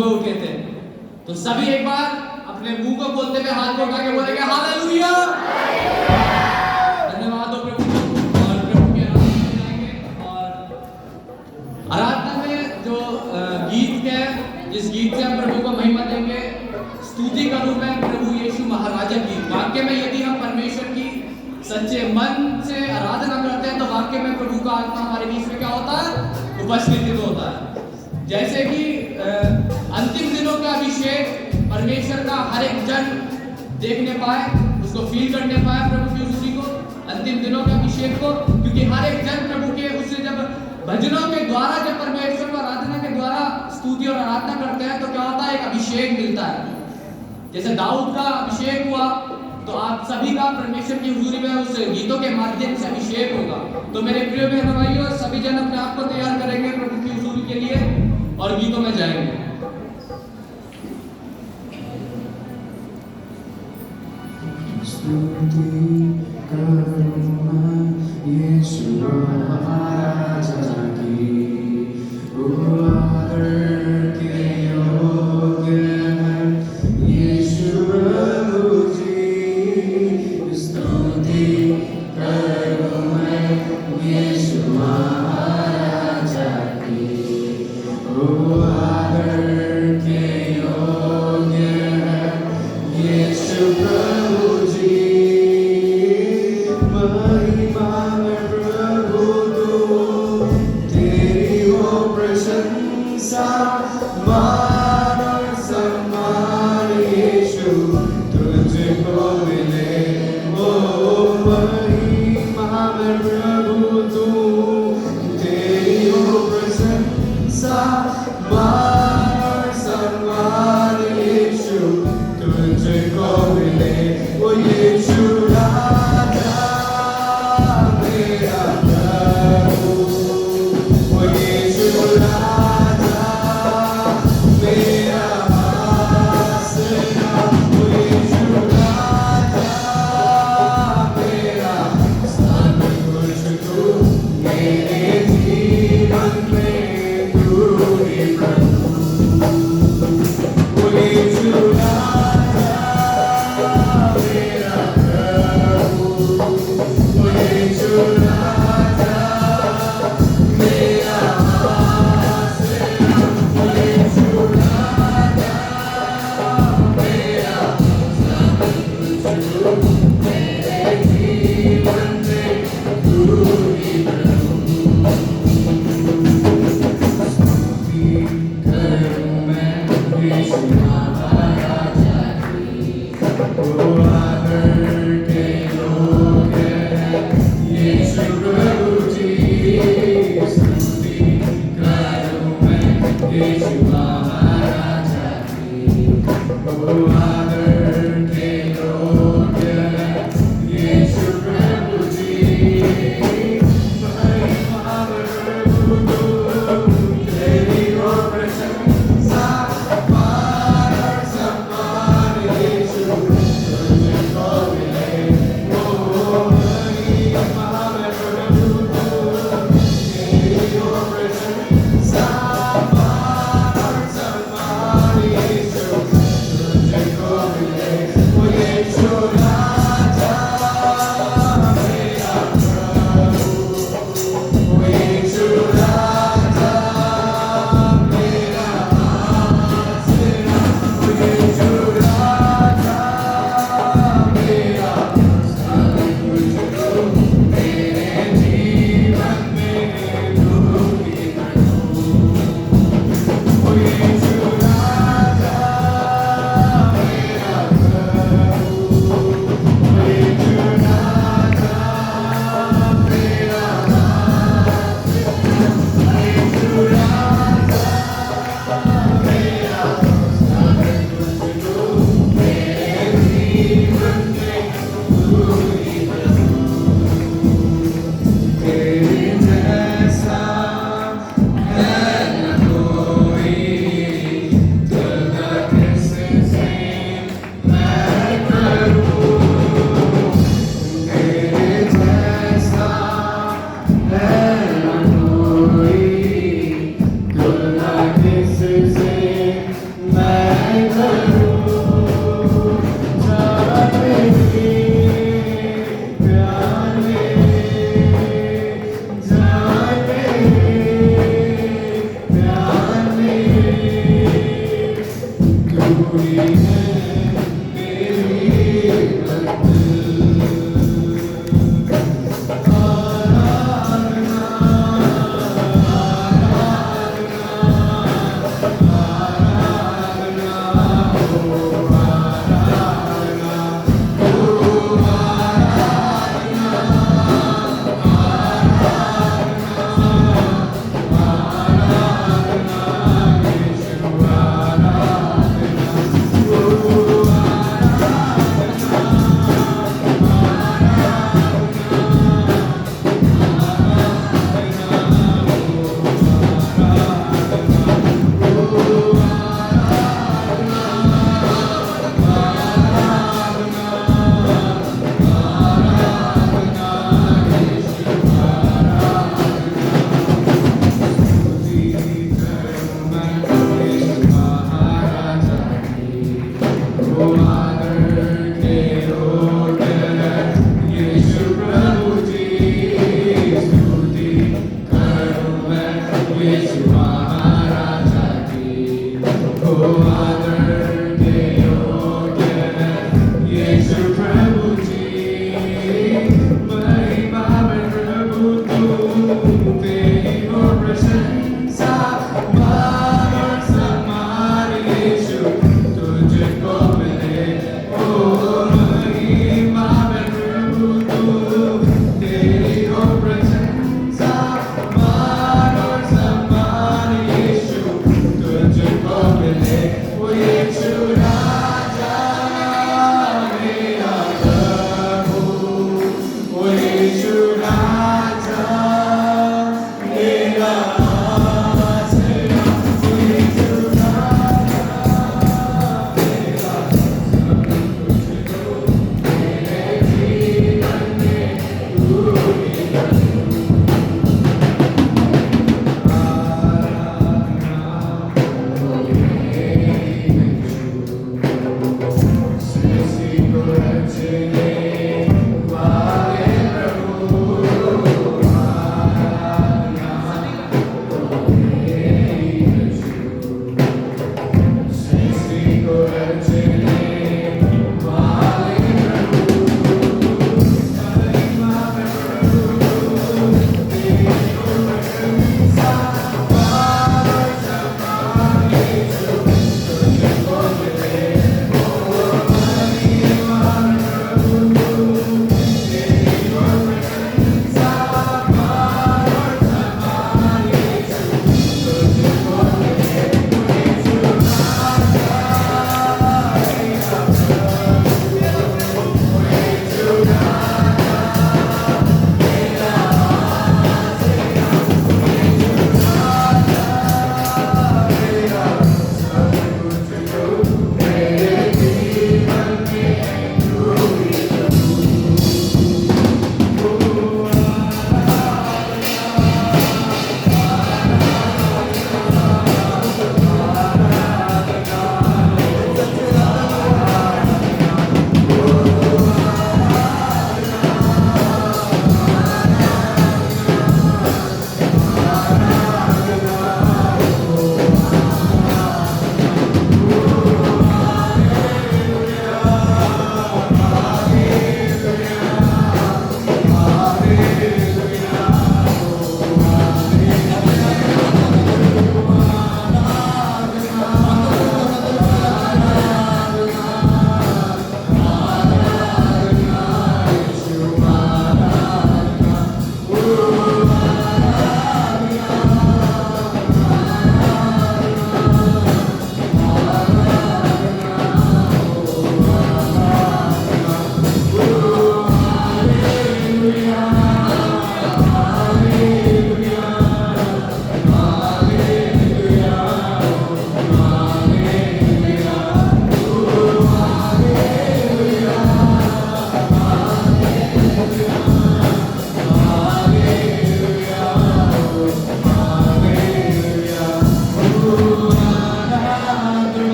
सुबह उठे थे। तो सभी एक बार अपने मुंह को बोलते हुए हाथ को उठा के बोलेंगे हालेलुया। धन्यवाद हो प्रभु को, और प्रभु के आराधना में जाएंगे। और आराधना में जो गीत है, जिस गीत से हम प्रभु को महिमा देंगे, स्तुति का रूप है प्रभु यीशु महाराजा की। वाक्य में यदि हम परमेश्वर की सच्चे मन से आराधना करते हैं तो वाक्य में प्रभु का आत्मा हमारे बीच में क्या होता है, उपस्थित होता है। जैसे कि अंतिम दिनों का अभिषेक परमेश्वर का हर एक जन देखने पाए, उसको फील करने पाए प्रभु की उसी को, अंतिम दिनों के अभिषेक को। क्योंकि हर एक जन प्रभु के उससे जब भजनों के द्वारा, जब परमेश्वर को आराधना के द्वारा स्तुति और आराधना करते हैं तो क्या होता है, एक अभिषेक मिलता है। जैसे दाऊद का अभिषेक हुआ तो आप सभी का परमेश्वर की हुजूरी में उस गीतों के माध्यम से अभिषेक होगा। तो मेरे प्रिय बहनों भाइयों, सभी जन अपने आप को तैयार करेंगे प्रभु की हुजूरी के लिए और गीतों में जाएंगे।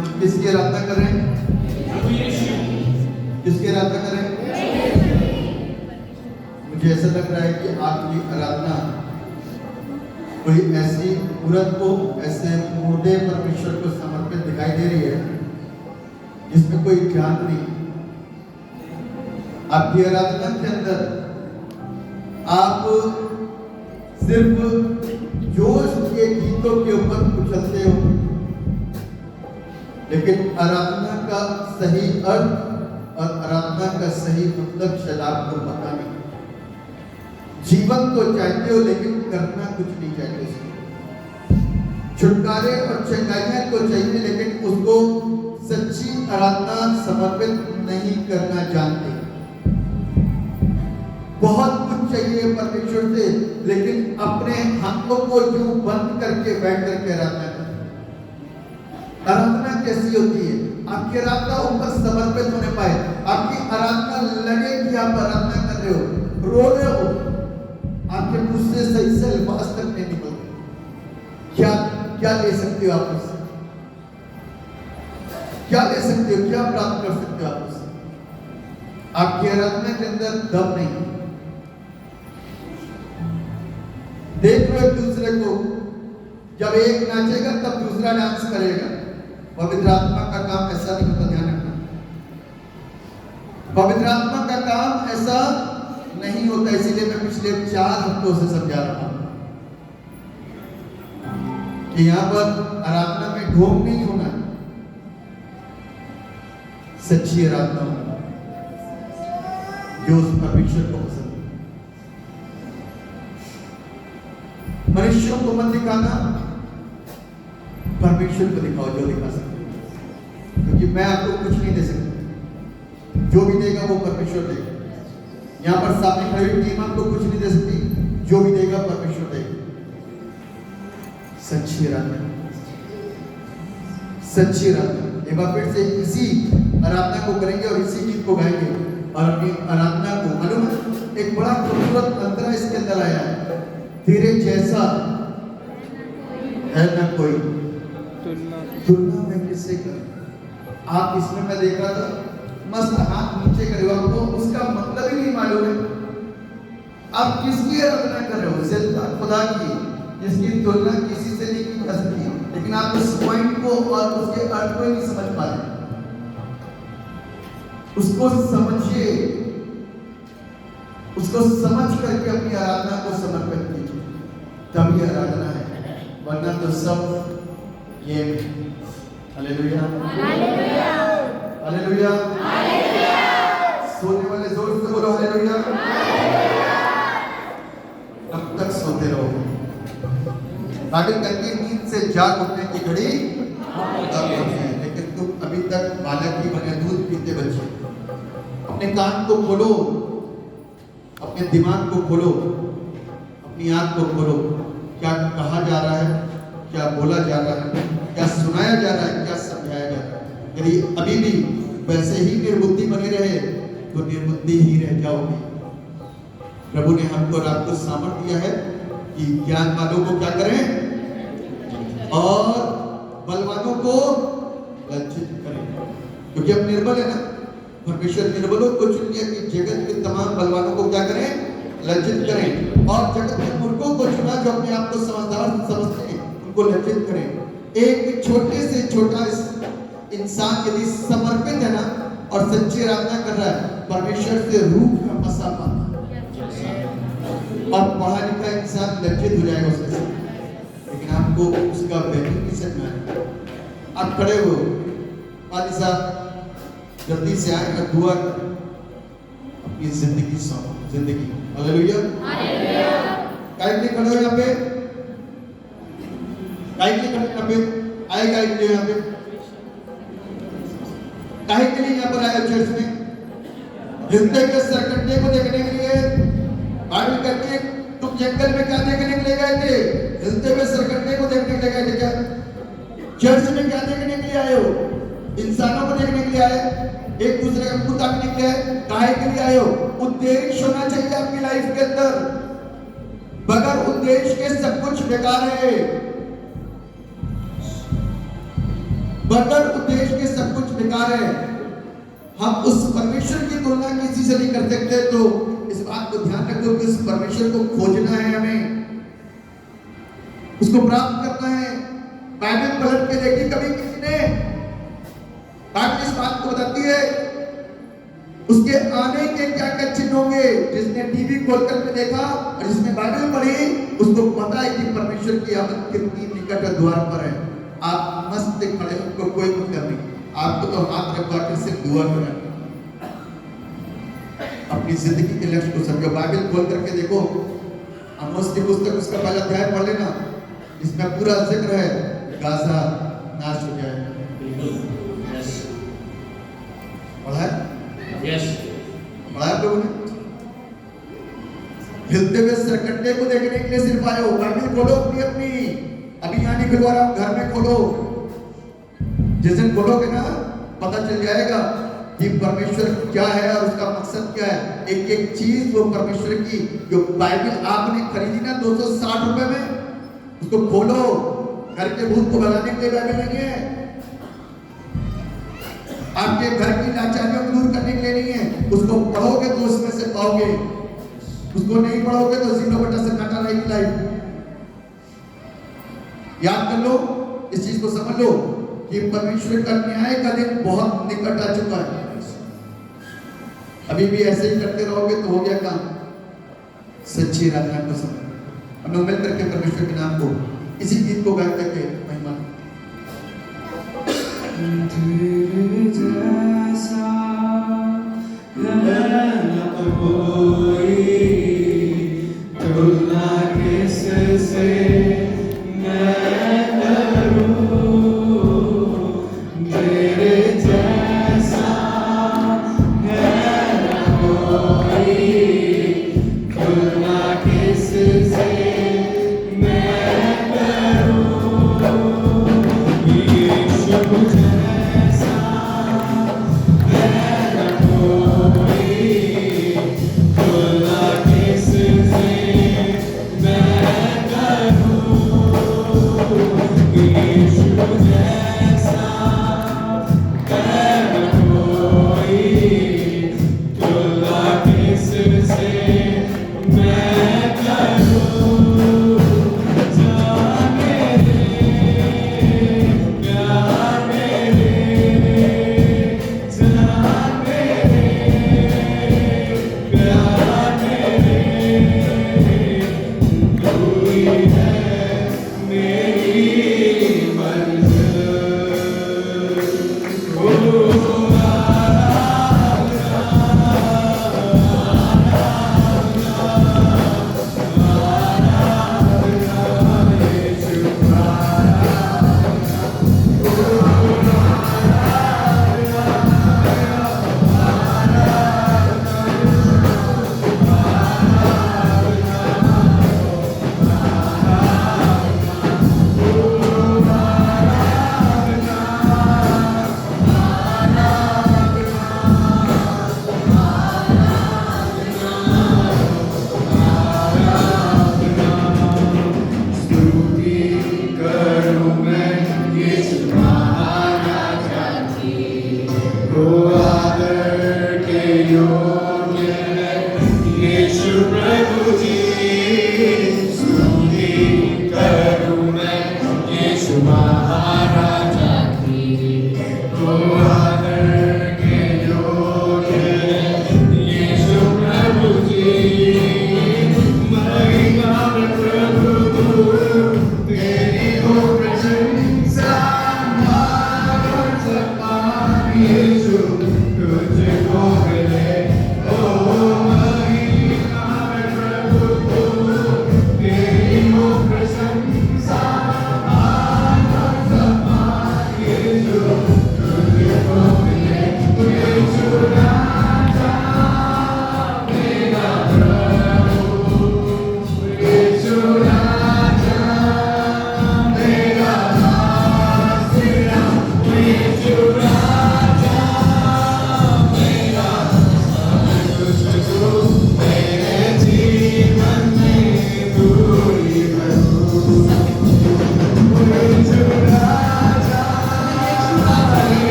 हम किसकी आराधना कर रहे हैं? किसकी आराधना कर रहे हैं? मुझे ऐसा लग रहा है कि आपकी आराधना कोई ऐसी मूर्त को, ऐसे मुर्दे परमेश्वर को समर्पित दिखाई दे रही है जिसमें कोई ज्ञान नहीं। आपकी आराधना के अंदर आप सिर्फ जोश के गीतों के ऊपर उछलते हो, लेकिन आराधना का सही अर्थ और आराधना का सही मतलब शायद आपको पता नहीं। जीवन तो चाहते हो लेकिन करना कुछ नहीं चाहते उसको। छुटकारे और चंगाइयां को चाहिए लेकिन उसको सच्ची आराधना समर्पित नहीं करना जानते। बहुत कुछ चाहिए परमेश्वर से लेकिन अपने हाथों को यूं बंद करके बैठ करके आराधना करते। आराधना कैसी होती है? आपकी आराधना ऊपर समर्पित होने पाए। आपकी आराधना लगे कि आप आराधना कर रहे हो, रो रहे हो, आपके मुंह से सही से अल्फाज तक नहीं निकल रहे। क्या क्या ले सकते हो आप उससे? क्या ले सकते हो? क्या प्राप्त कर सकते हो आप उससे? आपकी आराधना के अंदर दम नहीं। देख लो एक दूसरे को, जब एक नाचेगा तब दूसरा डांस करेगा। पवित्र आत्मा का काम ऐसा नहीं होता, ध्यान रखना। पवित्र आत्मा का काम ऐसा नहीं होता, इसीलिए मैं पिछले 4 हफ्तों से समझा रहा हूं कि यहां पर आराधना में ढोंग नहीं होना, सच्ची आराधना होना जो उस परमेश्वर को पसंद है। मनुष्यों को मत दिखाना, परमेश्वर को दिखाओ जो दिखा सकते हो, क्योंकि मैं आपको कुछ नहीं दे सकता। जो भी देगा वो परमेश्वर देगा। यहां पर सामने खड़ी हुई टीम आपको कुछ नहीं दे सकती, जो भी देगा परमेश्वर देगा। सच्ची आराधना, सच्ची आराधना। एक बार फिर से इसी आराधना को करेंगे और इसी गीत को गाएंगे और अपनी आराधना को, मालूम है एक बड़ा खूबसूरत अंतरा इसके अंदर आया है, तेरे जैसा है ना कोई, तुलना में किससे करूं। आप इसमें मैं देख रहा था मस्त हाथ नीचे करे, आपको उसका मतलब ही नहीं मालूम है आप किसकी आराधना कर रहे हो। जिंदा खुदा की, जिसकी तुलना किसी से नहीं की जा सकती, लेकिन आप उस पॉइंट को और उसके अर्थ को ही नहीं समझ पा रहे। उसको समझिए, उसको समझ करके अपनी आराधना को समर्पित कीजिए, तभी आराधना है, वरना तो सब ये। Hallelujah, hallelujah, hallelujah. सोने वाले जोर से बोलो हालेलुया। कब तक सोते रहोगे? बाइबल कहती है नींद से जाग उठने की घड़ी तब होती है, लेकिन तुम अभी तक बालक ही बने, दूध पीते बच्चे। अपने कान को खोलो, अपने दिमाग को खोलो, अपनी आंख को खोलो। क्या कहा जा रहा है, क्या बोला जा रहा है, क्या सुनाया जा रहा है, क्या समझाया जा रहा है। यदि अभी भी वैसे ही निर्बुद्धि बने रहे तो निर्बुद्धि ही रह जाओगे। प्रभु ने हमको रात को सामर्थ दिया है कि ज्ञान वालों को क्या करें और बलवानों को लज्जित करें, क्योंकि अब निर्बल है ना। परमेश्वर निर्बलों को चुन लिया कि जगत के तमाम बलवानों को क्या करें, लज्जित करें, और जगत के मूर्खों को चुना जो अपने आप को समझदार समझते हैं, उनको लज्जित करें। एक छोटे से छोटा इंसान यदि समर्पित है ना और सच्ची आराधना कर रहा है, परमेश्वर से रूह का मसा पाता है, और पढ़ा लिखा इंसान लज्जित हो जाएगा उसके साथ, लेकिन आपको उसका वैल्यू नहीं समझना है। आप खड़े हो, पादी साहब जल्दी से आए और दुआ करें, अपनी जिंदगी सौंपो, जिंदगी। Hallelujah, hallelujah. काहे के खड़े हो यहाँ पे? काहे के खड़े यहाँ पे? आएगा एक यहाँ पे काहे के लिए यहाँ पर आया चर्च में? हिलते हुए सरकंडे को देखने के लिए। बाइबल कहती है तुम जंगल में क्या देखने के लिए गए थे? हिलते हुए सरकंडे को देखने के लिए गए थे क्या? चर्च में क्या देखने के लिए आए हो? इंसानों को देखने के लिए आए? एक दूसरे का मुंह ताकने के लिए? काहे के लिए आए हो? उद्देश्य होना चाहिए आपकी लाइफ के अंदर। बगैर उद्देश्य के सब कुछ बेकार है। बगैर उद्देश्य के सब कुछ बेकार है। हम उस परमेश्वर की तुलना किसी से नहीं कर सकते। तो इस बात को ध्यान रखो कि उस परमेश्वर को खोजना है, हमें उसको प्राप्त करना है। बाइबल पलट के देखी कभी किसी ने? बाइबल इस बात को बताती है उसके आने के क्या क्या चिन्ह होंगे। जिसने टीवी खोलकर के देखा और जिसने बाइबल पढ़ी उसको पता है कि परमेश्वर की आमद कितनी निकट द्वार पर है। आप मस्त खड़े हो, उनको कोई मतलब नहीं, आपको तो हाथ रखवा कर सिर्फ दुआ करना। अपनी जिंदगी के लक्ष्य को समझो। बाइबल खोल करके देखो, आमोस की पुस्तक उसका पहला अध्याय पढ़ लेना, इसमें पूरा जिक्र है गाजा नाश हो जाएगा। पढ़ा है? यस, पढ़ा है लोगों ने? हिलते हुए सरकंडे को देखने के लिए सिर्फ आए हो। बाइबल खोलो अपनी अपनी, अभी यहाँ नहीं खुलवा रहा हूं, घर में खोलो। जिस दिन खोलोगे ना पता चल जाएगा कि परमेश्वर क्या है और उसका मकसद क्या है। एक एक चीज वो परमेश्वर की जो बाइबल आपने खरीदी ना 260 रुपए में, उसको खोलो। घर के भूत को भगाने के लिए बाइबल नहीं है, आपके घर की लाचारियों को दूर करने के लिए नहीं है। उसको पढ़ोगे तो उसमें से पाओगे, उसको नहीं पढ़ोगे तो 0 से काटा रहेगी लाइफ। याद कर लो, इस चीज को समझ लो कि परमेश्वर का न्याय का दिन बहुत निकट आ चुका है। अभी भी ऐसे ही करते रहोगे तो हो गया काम। सच्ची आराधना को समझ, हम लोग मिल करके परमेश्वर के नाम को इसी गीत को गा करके महिमा तेरे जैसा न कोई, तुलना किससे मैं करूं। तेरे जैसा न कोई, तुलना किससे मैं करूं। यीशु जैसा है न कोई, तुलना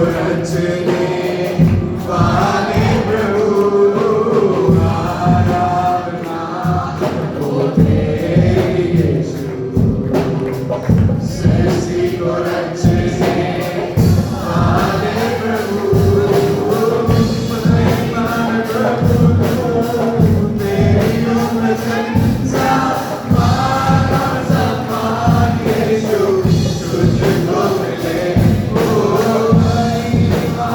रचने वाले प्रभु आराधना हो तेरी यीशु सृष्टि को रचने वाले प्रभु महिमा प्रभु तेरी प्रशंसा माना सम्मान यीशु तुझको मिले ओ महिमा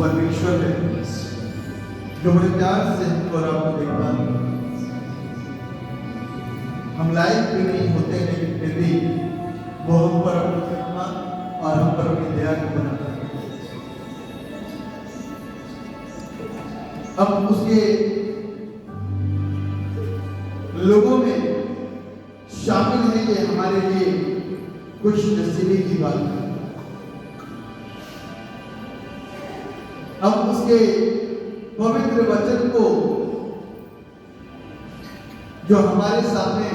परमेश्वर है जो बड़े प्यार से हमको और आपको देखता है। हम लायक भी नहीं होते, लेकिन फिर भी वो हम पर अपनी करुणा और हम पर अपनी दया को बनाता है। अब उसके लोगों में शामिल है, ये हमारे लिए कुछ नसीबी की बात है। हम उसके पवित्र वचन को जो हमारे सामने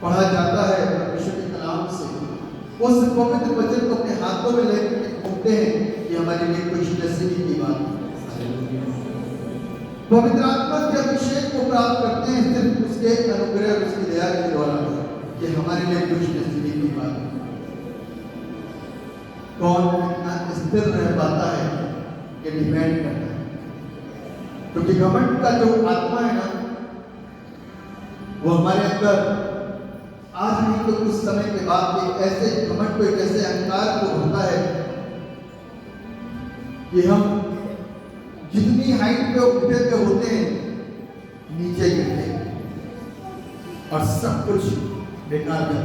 पढ़ा जाता है परमेश्वर के कलाम से, उस पवित्र वचन को अपने हाथों में लेकर घूमते हैं, ये हमारे लिए कुछ नसीबी की बात है। पवित्र आत्मा के अभिषेक को प्राप्त करते हैं सिर्फ उसके अनुग्रह और उसकी दया के द्वारा, ये हमारे लिए कुछ नसीबी की बात है। कौन इतना स्थिर रह पाता है, ये डिपेंड करता है, क्योंकि घमंड का जो आत्मा है ना, वो हमारे अंदर आज नहीं तो कुछ समय के बाद एक ऐसे घमंड को, एक ऐसे अहंकार को होता है कि हम जितनी हाइट पे उठे पे होते हैं, नीचे गिरते हैं और सब कुछ बेकार जाता है।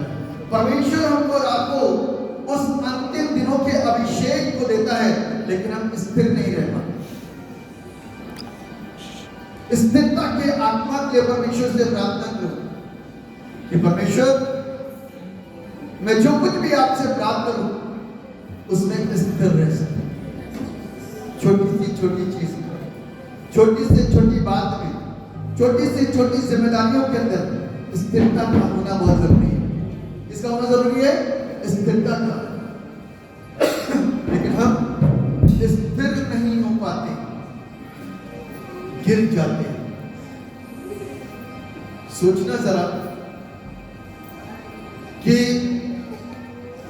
परमेश्वर हमको और आपको उस अंतिम दिनों के अभिषेक को देता है, लेकिन हम स्थिर नहीं रह पाते। स्थिरता के आत्मा के परमेश्वर से प्रार्थना करो कि परमेश्वर, मैं जो कुछ भी आपसे प्राप्त करूं उसमें स्थिर रह सकूं। छोटी सी छोटी चीज, छोटी से छोटी बात में, छोटी से छोटी जिम्मेदारियों के अंदर स्थिरता का होना बहुत जरूरी है। इसका होना जरूरी है, स्थिरता का। लेकिन हम स्थिर नहीं हो पाते, गिर जाते हैं। सोचना जरा कि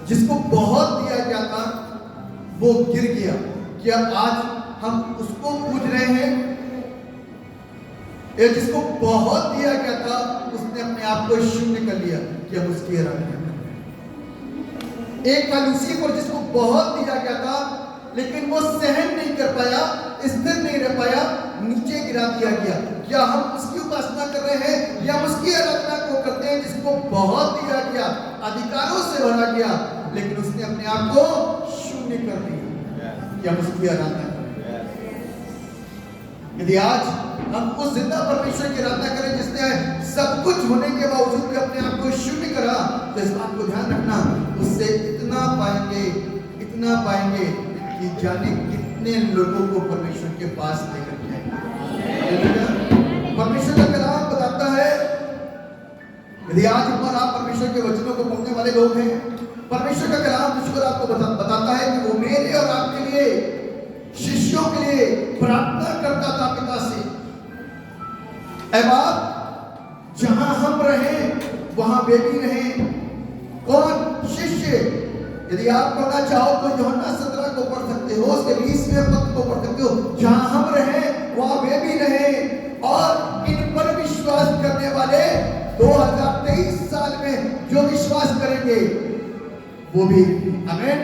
जिसको बहुत दिया गया था वो गिर गया, क्या आज हम उसको पूज रहे हैं? या जिसको बहुत दिया गया था उसने अपने आप को शून्य कर लिया कि हम उसकी आराधना करें? एक था लूसीफर जिसको बहुत दिया गया था, लेकिन वो सहन नहीं कर पाया, स्थिर नहीं रह पाया, नीचे गिरा दिया गया। क्या हम उसकी उपासना कर रहे हैं या हम उसकी आराधना को करते हैं जिसको बहुत दिया गया, अधिकारों से भरा गया, लेकिन उसने अपने आप को शून्य कर दिया कि हम उसकी आराधना करें? यदि आज हम उस जिंदा परमेश्वर की आराधना करें जिसने सब कुछ होने के बावजूद भी अपने आप को शून्य करा, तो इस बात को ध्यान रखना, उससे इतना पाएंगे कि जाने कितने लोगों को परमेश्वर के पास लेकर जाएंगे। परमेश्वर का कलाम बताता है, यदि आज हम आप परमेश्वर के वचनों को पढ़ने वाले लोग हैं, परमेश्वर का कलाम मुझको आपको बताता है कि वो मेरे और आपके लिए, शिष्यों के लिए प्रार्थना करता था पिता से, ऐ बाप, जहां हम रहें वहां वे भी रहें। कौन? शिष्य। यदि आप पढ़ना चाहो तो यूहन्ना 17 को पढ़ सकते हो, उसके 20वें पद को पढ़ सकते हो। जहां हम रहें वहां वे भी रहें, और इन पर विश्वास करने वाले 2023 साल में जो विश्वास करेंगे वो भी, आमीन,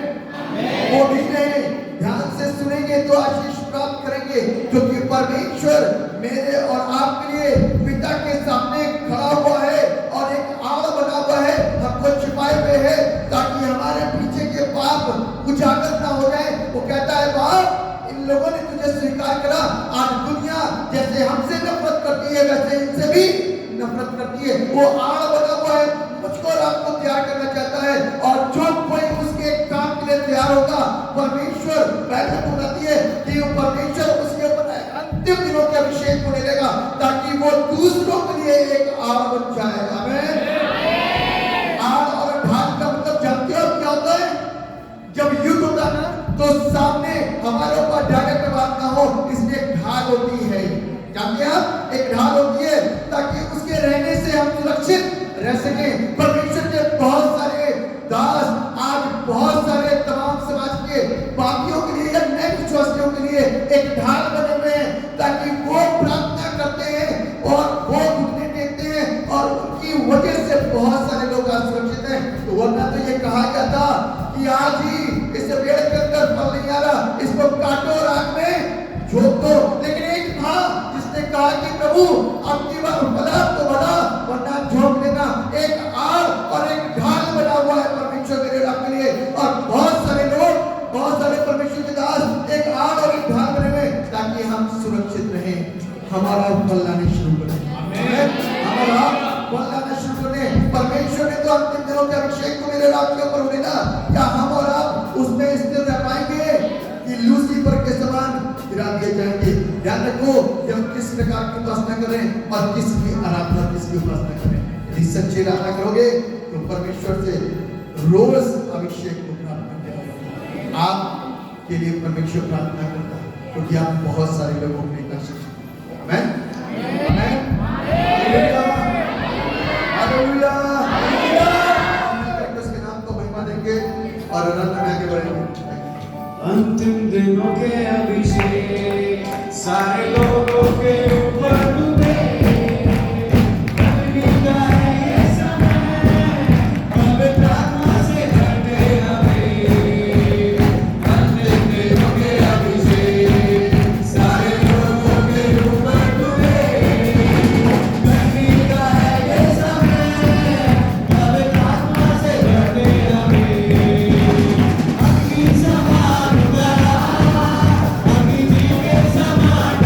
वो भी रहे। ध्यान से सुनेंगे तो आशीष प्राप्त करेंगे, क्योंकि परमेश्वर मेरे और आपके लिए पिता के सामने खड़ा हुआ है और एक आड़ बना हुआ है, हमको छिपाए हुए है, ताकि हमारे पीछे के पाप उजागर ना हो जाए। वो कहता है, बाप, इन लोगों ने तुझे स्वीकार करा, आज दुनिया जैसे हमसे नफरत करती है वैसे इनसे भी नफरत करती है। वो आड़ बना हुआ है, मुझको और आपको तैयार करना चाहता है, और जो कोई उसके काम के लिए तैयार होगा, परमेश्वर पहले बताती है कि वो परमेश्वर उसके ऊपर अंतिम दिनों के अभिषेक को लेगा, ताकि वो दूसरों के लिए एक आड़ बन जाए। आमीन। आड़ और ढाल का मतलब जानते हो क्या होता है? जब युद्ध होता है ना, तो सामने हमारे ऊपर डायरेक्ट बात ना हो, इसलिए ढाल होती है। जानते हैं आप? एक ढाल होती है ताकि उसके रहने से हम सुरक्षित रह सके। परमेश्वर के बहुत सारे दास आज बहुत सारे तमाम समाज के पापियों के लिए या नए विश्वासियों के लिए एक ढाल बने हुए हैं, ताकि वो प्रार्थना करते हैं और वो घुटने टेकते हैं, और उनकी वजह से बहुत सारे लोग आज सुरक्षित हैं। तो वरना तो ये कहा गया था कि आज ही इस पेड़ के अंदर फल नहीं आ रहा, इसको काट कहा कि प्रभु आपकी बात भला तो भला वरना झोंक देना। एक आड़ और एक ढाल बना हुआ है परमेश्वर मेरे और आपके लिए। और बहुत सारे लोग, बहुत सारे परमेश्वर के दास एक आड़ और एक ढाल बने हुए ताकि हम सुरक्षित रहें, हमारा फल लाने शुरू करें। हमारा फल लाना शुरू करें। परमेश्वर ने तो अंतिम दिनों के अभिषेक को मेरे और आपके ऊपर होने ना, क्या हम और आप उसमें स्थिर रह पाएंगे कि लूसीफर के समान गिरा दिए जाएंगे? ध्यान रखो कि हम किस प्रकार की उपासना करें और किसकी आराधना, किसकी उपासना करें। यदि सच्ची आराधना करोगे तो परमेश्वर से रोज अभिषेक को प्राप्त करेंगे। आपके लिए परमेश्वर प्रार्थना करता है क्योंकि आप बहुत सारे लोगों के लिए आशीष। आमीन आमीन हालेलुया हालेलुया। हम उसके नाम को महिमा देंगे और आराधना में आगे बढ़ेंगे। अंतिम दिनों के अभिषेक सारे लोगों के ऊपर डूबे। अग्नि का है ये समय, पवित्र आत्मा से भरते हमें। अंतिम दिनों के अभिषेक सारे लोगों के ऊपर डूबे। अग्नि का है ये समय, पवित्र आत्मा से भरते हमें। अग्नि समान उतरा, अग्नि के समान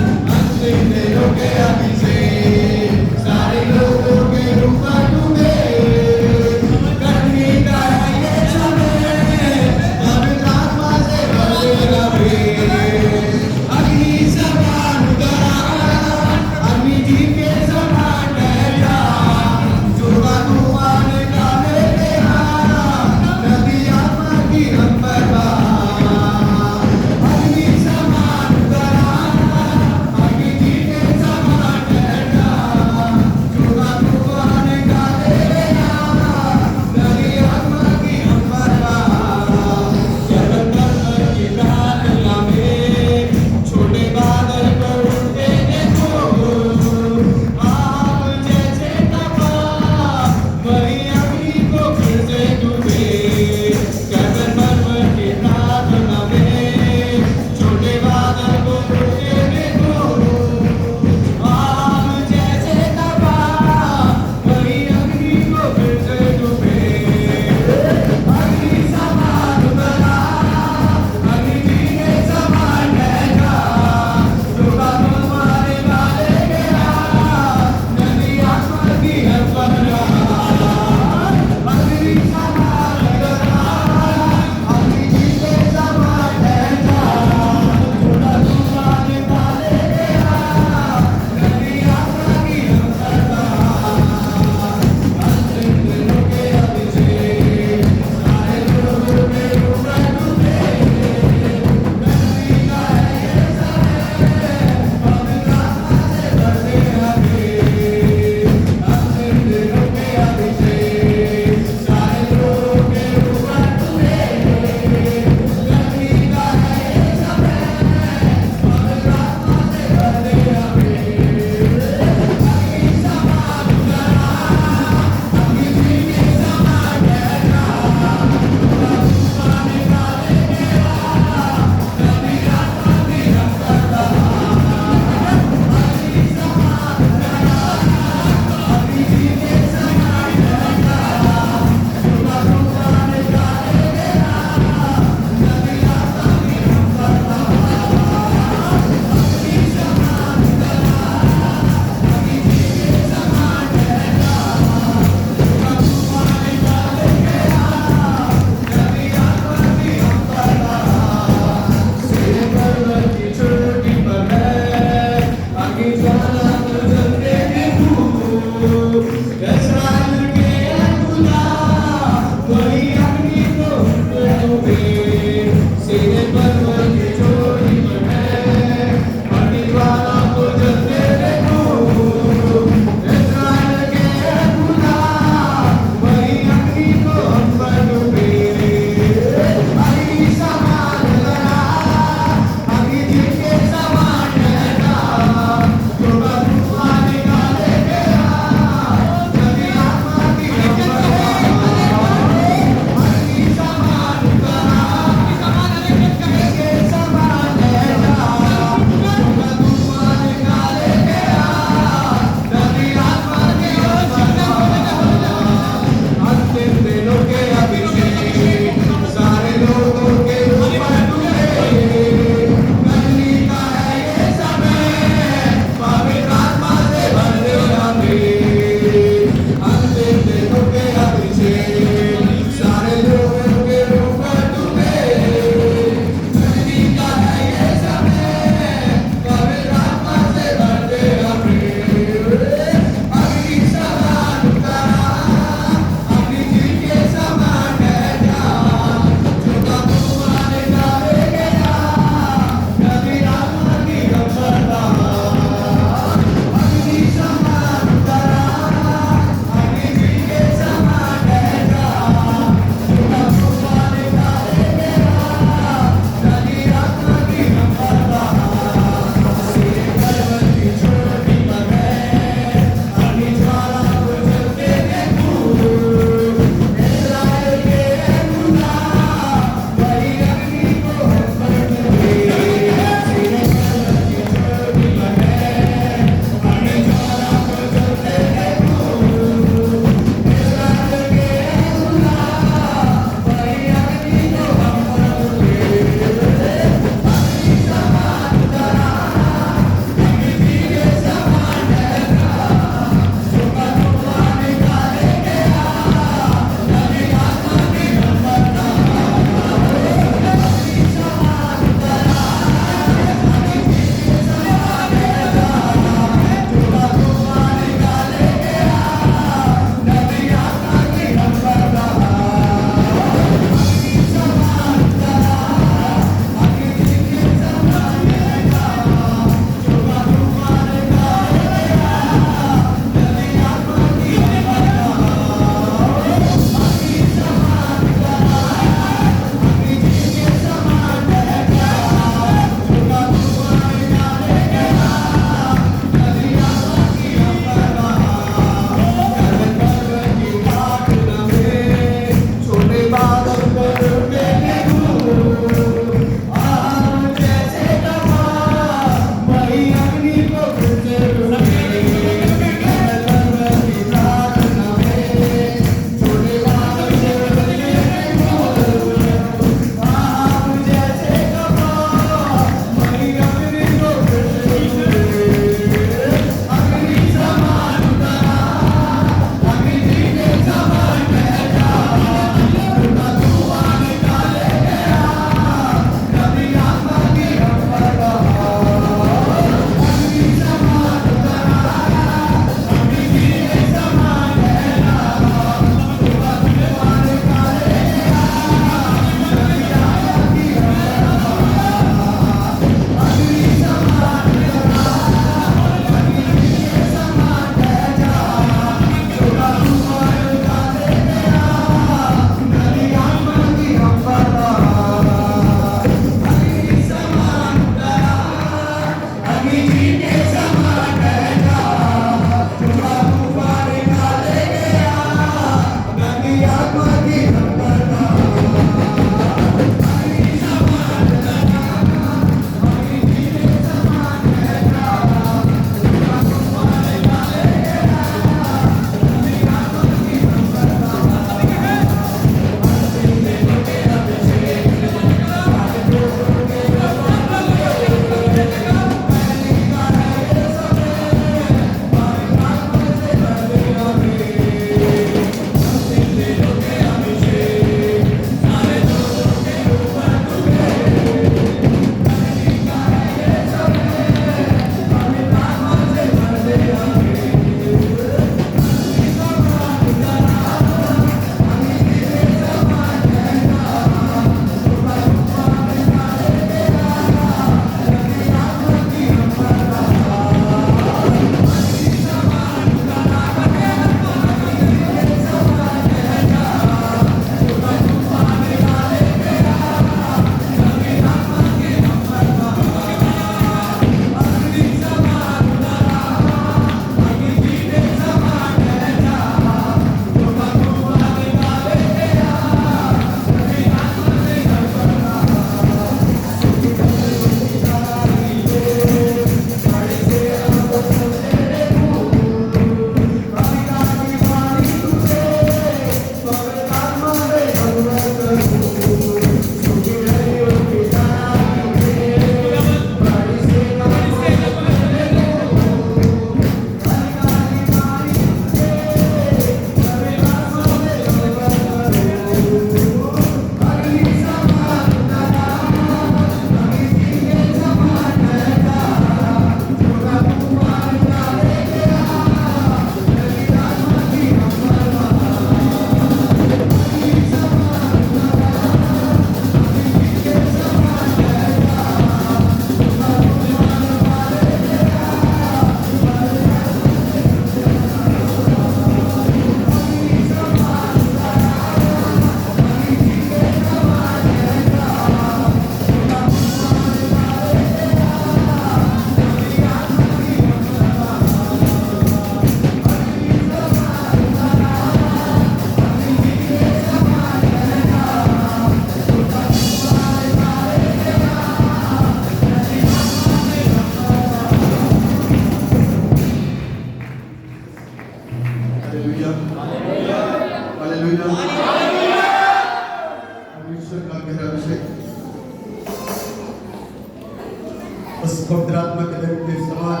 पवित्र आत्मा के दर के समान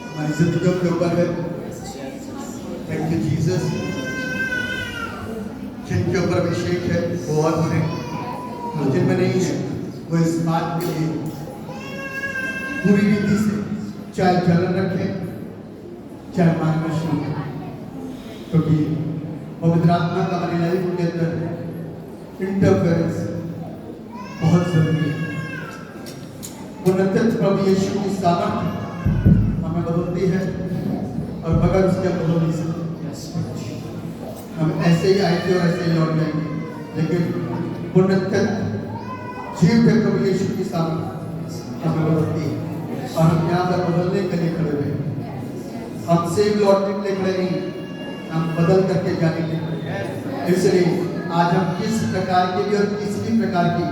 हमारी जिंदगियों के ऊपर है। Thank you Jesus. जिनके ऊपर अभिषेक है वो और भरे, और जिनमें नहीं है वो इस बात के लिए पूरी रीति से चाहे जलन रखें चाहे मांगना शुरू करें, क्योंकि पवित्र आत्मा का हमारी लाइफ के अंदर इंटरफेरेंस बहुत जरूरी है। पुनरुत्थित प्रभु यीशु की सामर्थ हमें बदलती है, और बगैर उसके बदल नहीं सकते। हम ऐसे ही आए थे और ऐसे ही लौट जाएंगे, लेकिन पुनरुत्थित जीव के प्रभु यीशु की सामर्थ हमें बदलती है, और हम यहाँ पर बदलने के लिए खड़े हुए हैं। हम सेव लौटने के लिए खड़े नहीं, हम बदल करके जाने के लिए खड़े। इसलिए आज हम किस प्रकार की भी और किसी भी प्रकार की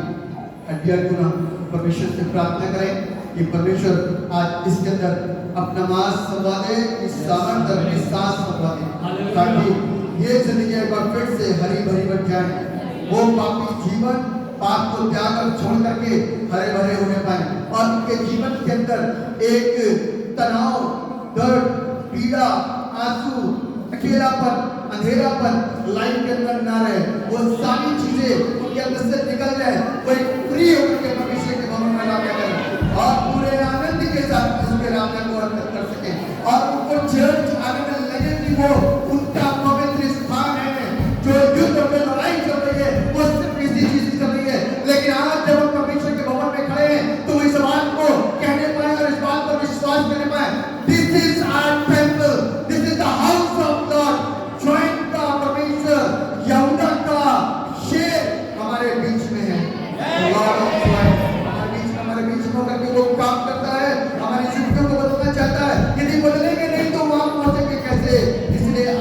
हड्डियां गुना परमेश्वर से प्रार्थना करें कि परमेश्वर आज इसके अंदर अपना मांस समवा दे, इस सामर्थ और इस सांस समवा दे, ताकि ये जिंदगी एक बार फिर से हरी भरी बन जाए। वो पापी जीवन पाप को त्याग कर छोड़ करके हरे भरे होने पाए, और उनके जीवन के अंदर एक तनाव, दर्द, पीड़ा, आंसू, अकेलापन, अंधेरापन लाइफ के अंदर ना रहे। वो सारी चीजें उनके अंदर से निकल जाए, वो एक फ्री होकर के परमेश्वर के भवन में राजा करें, और पूरे आनंद के साथ उसके राजा को अर्पित कर सके, और उनको चर्च आने में लगे कि वो उनका पवित्र स्थान है। जो युद्ध में लड़ाई चल रही है वो सिर्फ किसी चीज की चल रही है, लेकिन आज जब हम परमेश्वर के भवन में खड़े हैं तो इस बात को कहने पाए और इस बात पर विश्वास करने पाए, this is our temple, this is the house of God. स्वयं का परमेश्वर यहूदा का शेर हमारे बीच में है, हमारे बीच में होकर के वो काम करता है, हमारी जिंदगियों को बदलना चाहता है। यदि बदलेंगे नहीं तो वहां पहुंचेंगे कैसे? इसलिए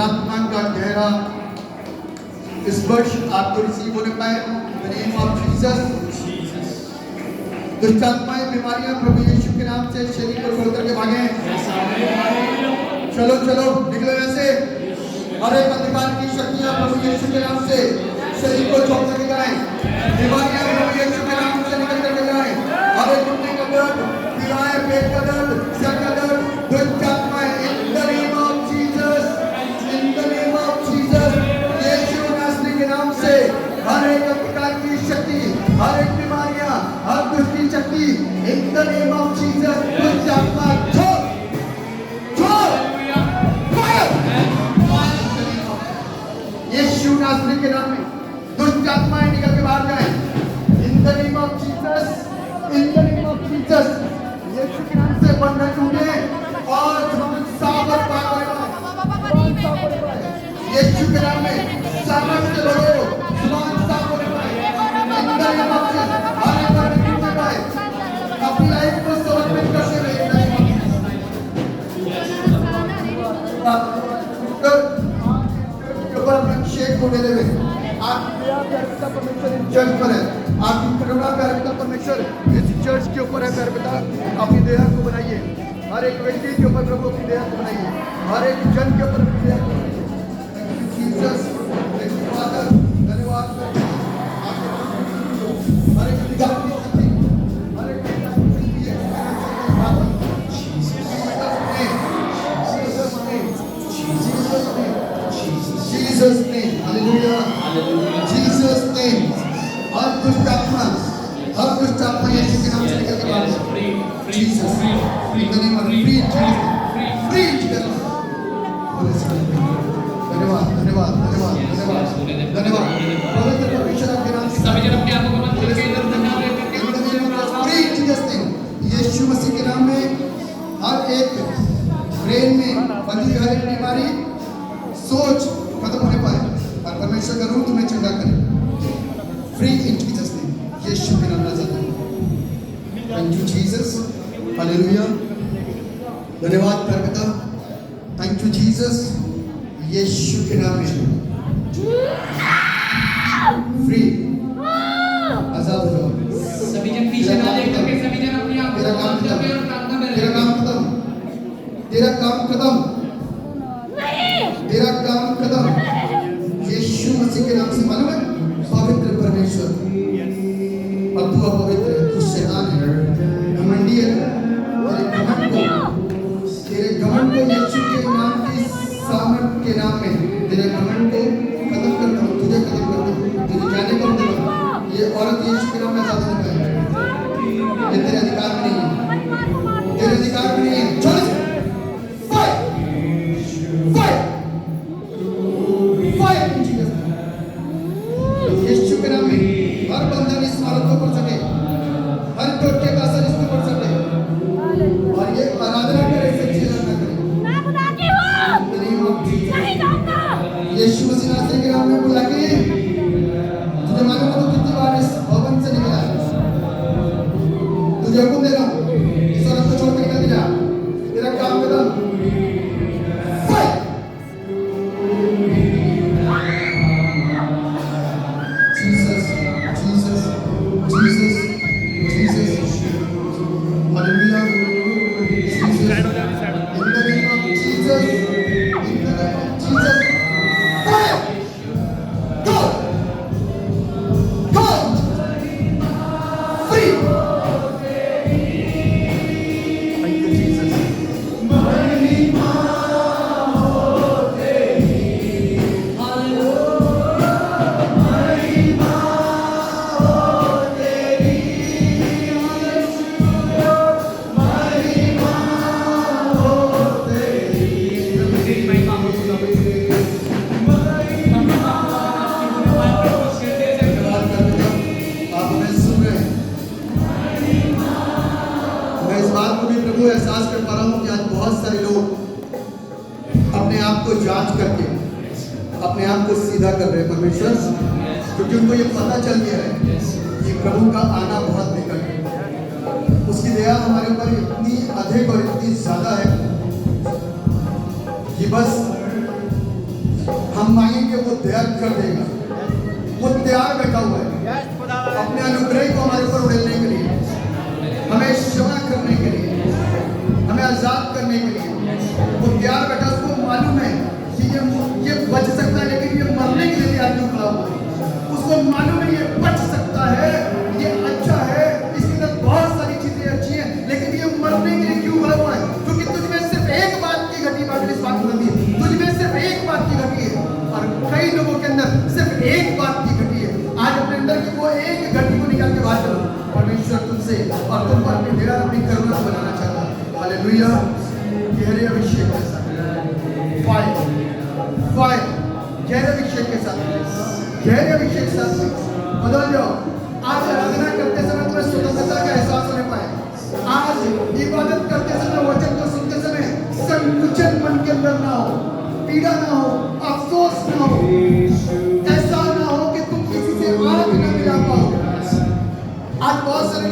आत्मा का गहरा स्पर्श आपको रिसीव होने पाए in the name of Jesus. दुष्ट आत्माएं बीमारियां प्रभु यीशु के नाम से शरीर को छोड़ करके भागे। चलो चलो निकलो ऐसे। हर एक अंधकार की शक्तियां प्रभु यीशु के नाम से शरीर को छोड़ करके जाएं। बीमारियां प्रभु यीशु के नाम से निकल करके जाएं। हर एक घुटने का दर्द, पीड़ाएं, पेट का दर्द, सर का दर्द, दुष्ट आत्माएं in the name of Jesus, in the name of Jesus, Yeshu नासरी के नाम से हर एक अंधकार की शक्ति, हर एक बीमारियां, हर दुष्ट की शक्ति इन द नेम ऑफ जीसस, दुष्ट आत्मा छोड़ छोड़ फायर। यीशु नासरी के नाम में दुष्ट आत्माएं निकल के बाहर जाएं in the name of Jesus, in the name of Jesus. Yeshu के नाम से बंधन टूटे और साफ और पाक हो जाए। यीशु के नाम में सामर्थ्य बढ़ो, जुबान साफ होने पाए in the name of Jesus. हर एक बार टूटने पाए अपनी लाइफ को समर्पित करते हुए इन द नेम ऑफ जीसस। ऊपर अपने अभिषेक को ले ले। आपकी दया प्यारे परमेश्वर इस चर्च पर है, आपकी करुणा प्यारे परमेश्वर इस चर्च के ऊपर है। प्यारे पिता अपनी दया को बनाइए, हर एक व्यक्ति के ऊपर प्रभु अपनी दया को बनाइए, हर एक जन के ऊपर अपनी दया को बनाइए। जीसस फादर धन्यवाद। हर एक अधिकार की शक्ति, हर एक अधिकार की शक्ति है Jesus name, hallelujah, Jesus name। हर दुष्ट आत्मा यीशु के नाम से निकल के बाहर जाए। Jesus, in the name of free Jesus, free Jesus। धन्यवाद धन्यवाद धन्यवाद धन्यवाद धन्यवाद। पवित्र परमेश्वर आपके नाम से सभी जन अपने आप को मन खोल के इधर उधर ना देखें। free Jesus name, यीशु मसीह के नाम में हर एक ब्रेन में बंधी हर एक बीमारी, सोच खत्म होने पाए और परमेश्वर का रूह तुम्हें चंगा करे। Free in Jesus name, Yeshu के नाम में जाता हूं। Thank you Jesus, hallelujah. धन्यवाद पिता, थैंक यू जीसस, यीशु के नाम में फ्री आजाद हो जाओ। सभी जन पीछे ना देख करके सभी जन अपने आप तेरा को काम बंद करके और खत्म, प्रार्थना करें। तेरा काम खत्म, तेरा काम खत्म, तेरा काम खत्म यीशु मसीह के नाम से। मालूम है पवित्र परमेश्वर, अब तू अपवित्र है, तू शैतान है, घमंडी है। तेरे घमंड को यीशु के नाम की सामर्थ के नाम में तेरे घमंड को खत्म करता हूँ, तुझे खत्म करता हूँ, तुझे जाने को दूंगा। ये औरत यीशु के नाम में आजाद होने पाए, ये तेरे अधिकार में नहीं है, तेरे अधिकार में नहीं है। छोड़ इसे। Fight fight fight in Jesus name. Yeshu के नाम में हर बंधन इस औरत को पड़ सके, हर टोटके का असर इस पर पड़ सके और ये आराधना करे, सच्ची आराधना करे। यीशु मसीह नासरी के नाम में बुला के तुझे मालूम है तू कितनी बार इस भवन से निकला है। तुझे हुक्म दे रहा हूँ इस औरत को छोड़ के निकल जा, तेरा काम खत्म। Jesus, Jesus, Jesus, Jesus, hallelujah, Jesus, in the name of Jesus, in the name of Jesus, fire, go, go, free. Thank you, Jesus. धन्यवाद करते हैं, आप हमें सुन रहे हैं। मैं इस बात को भी प्रभु एहसास कर पा रहा हूँ कि आज बहुत सारे लोग अपने आप को जांच करके अपने आप को सीधा कर रहे हैं परमेश्वर, क्योंकि उनको ये पता चल गया है कि प्रभु का आना बहुत निकट है। उसकी दया हमारे ऊपर इतनी अधिक और इतनी ज्यादा है कि बस लिए वो त्याग कर देगा। वो तैयार बैठा हुआ है अपने अनुग्रह को हमारे ऊपर उड़ेलने के लिए, हमें क्षमा करने के लिए, हमें आजाद करने के लिए। वो तैयार बैठा, उसको मालूम है कि ये बच सकता है, लेकिन ये मरने के लिए तैयार क्यों खड़ा हुआ है। उसको मालूम है ये बच सकता है, ये अच्छा है, इसके अंदर बहुत सारी चीजें अच्छी हैं, लेकिन ये मरने के लिए क्यों खड़ा हुआ है? क्योंकि तुझमें सिर्फ एक बात की घटी, बाइबल इस बात को कहती है, तुझमें सिर्फ एक बात की घटी है, और कई लोगों के अंदर सिर्फ एक बात की घटी है। आज अपने अंदर की वो एक घटी को निकाल के बाहर करो। परमेश्वर तुमसे और तुम पर अपनी दया, अपनी करुणा को बनाना चाहता है। हालेलुया। गहरे अभिषेक के साथ फायर, गहरे अभिषेक के साथ, गहरे अभिषेक के साथ बदल जाओ। आज आराधना करते समय तुम्हें स्वतंत्रता का एहसास होने पाए। आज इबादत करते समय, वचन को सुनते समय संकुचन मन के अंदर ना हो, पीड़ा ना हो, अफसोस ना हो, ऐसा ना हो कि तुम किसी से आंख न मिला पाओ। आज बहुत सारे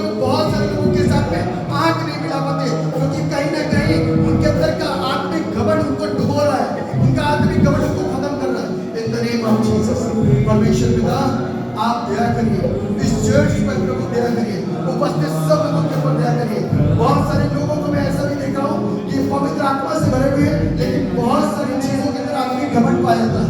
लोगों के साथ में आंख नहीं मिला पाते, क्योंकि कहीं ना कहीं उनके अंदर का आत्मिक घमंड उनको डुबो रहा है, उनका आत्मिक घमंड उनको खत्म कर रहा है। इन द नेम ऑफ जीसस, परमेश्वर पिता आप दया करिए, इस चर्च पर प्रभु दया करिए, उपस्थित सब लोगों के ऊपर दया करिए। बहुत सारे लोगों को मैं ऐसा भी देखा हूँ कि पवित्र आत्मा से भरे हुए, लेकिन बहुत सारी चीजों के अंदर आत्मिक घमंड पाया जाता है।